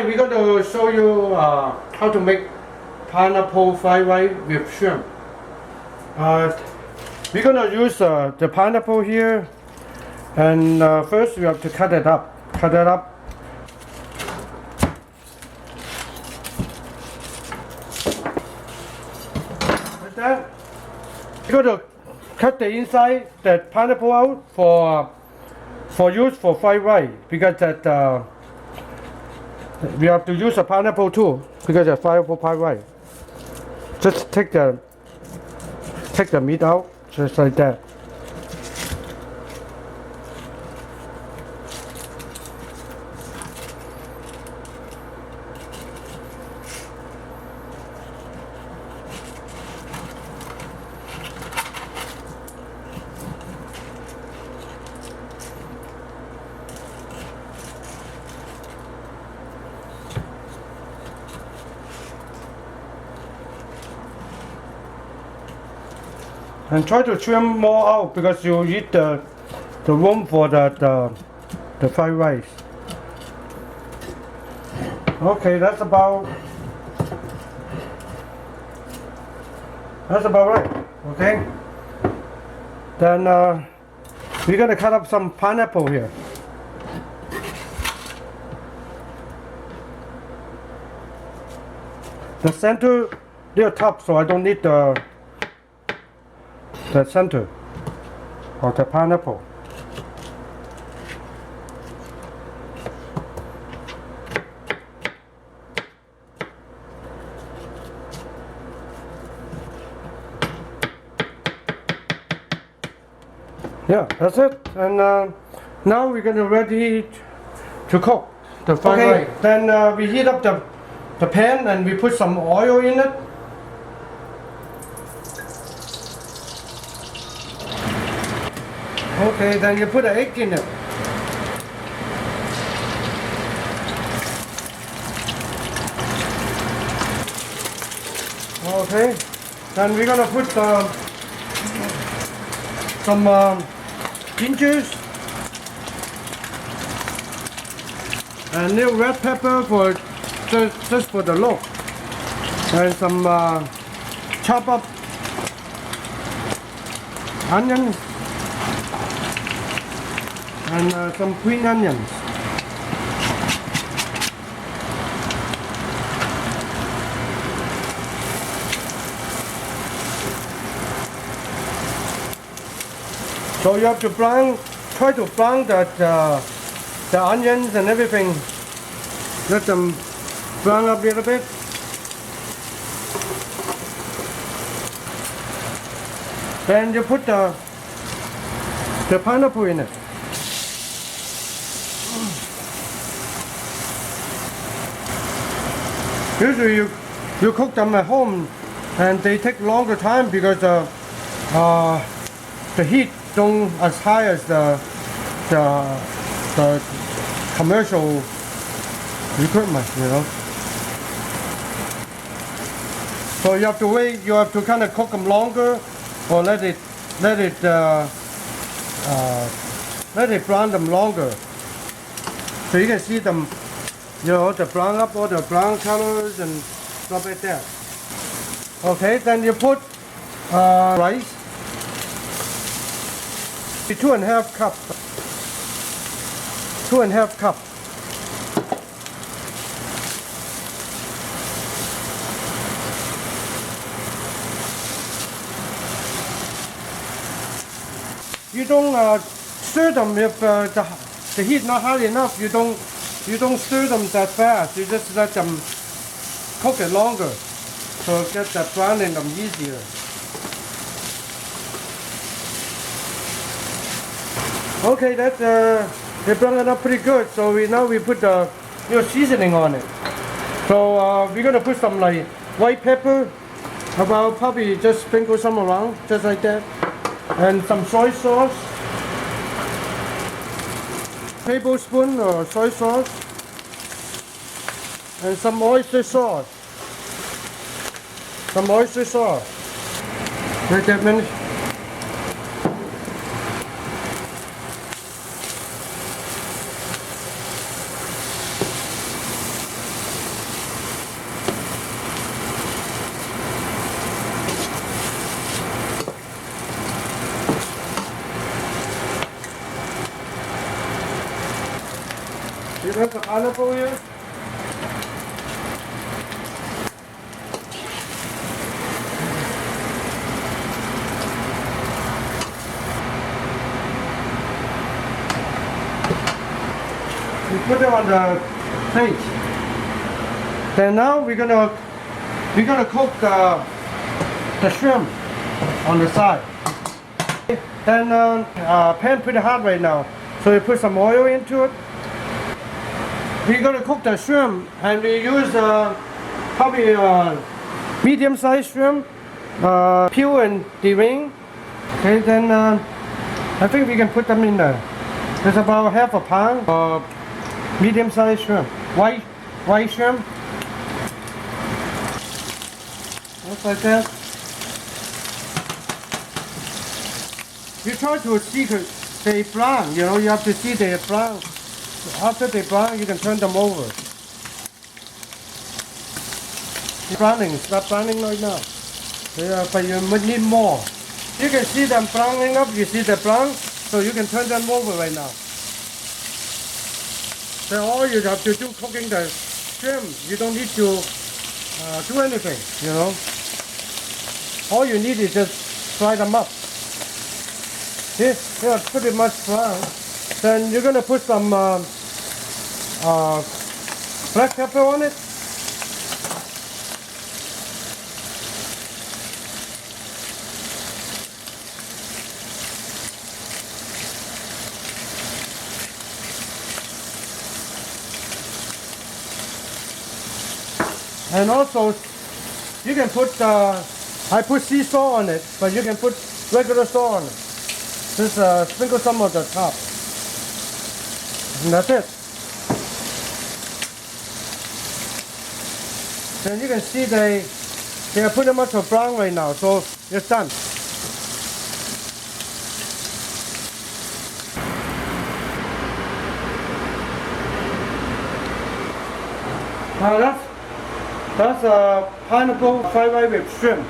we're going to show you how to make pineapple fried rice with shrimp. We're going to use the pineapple here, and first we have to cut it up. Cut it up. Like that. We're going to cut the inside, the pineapple out for use for fried rice, because that we have to use a pineapple too, because of pineapple fried rice. Just take the meat out, just like that. And try to trim more out because you need the room for the fried rice. Okay, that's about right. Okay. Then we're gonna cut up some pineapple here. The center, they're tough, so I don't need the center of the pineapple. Yeah, that's it. And now we're gonna ready to cook the fried rice. Then we heat up the pan and we put some oil in it. Okay, then you put an egg in it. Okay, then we're gonna put some gingers and little red pepper for just for the look, and some chop up onions. And some green onions. So you have to try to brown the onions and everything. Let them brown up a little bit. Then you put the pineapple in it. Usually you cook them at home and they take longer time because the heat don't as high as the commercial equipment, you know. So you have to wait, you have to kind of cook them longer, or let it brown them longer. So you can see them, you know, the brown up, all the brown colors and stuff like that. Okay, then you put rice, 2.5 cups. 2.5 cups. You don't stir them if the heat not high enough. You don't stir them that fast. You just let them cook it longer, so get the browning them easier. Okay, that's they brown it up pretty good. So now we put the seasoning on it. So we're gonna put some like white pepper, about probably just sprinkle some around, just like that, and some soy sauce, tablespoon or soy sauce, and some oyster sauce. Some oyster sauce. Like that, minute. There's the pineapple here. We put it on the plate. Then now we're gonna cook the shrimp on the side. Then pan pretty hot right now, so we put some oil into it. We're gonna cook the shrimp, and we use probably medium-sized shrimp, peel and deveined. Okay, then I think we can put them in there. There's about half a pound of medium-sized shrimp, white shrimp. Just like that. You try to see they brown, you know, you have to see they brown. After they brown, you can turn them over. Stop browning right now. Yeah, but you need more. You can see them browning up, you see the brown, so you can turn them over right now. So all you have to do cooking the shrimp, you don't need to do anything, you know. All you need is just fry them up. See, they are pretty much brown. Then you're gonna put some black pepper on it. And also, you can put, I put sea salt on it, but you can put regular salt on it. Just sprinkle some on the top. And that's it. Then you can see they are pretty much brown right now, so it's done. Now that's pineapple fried rice with shrimp.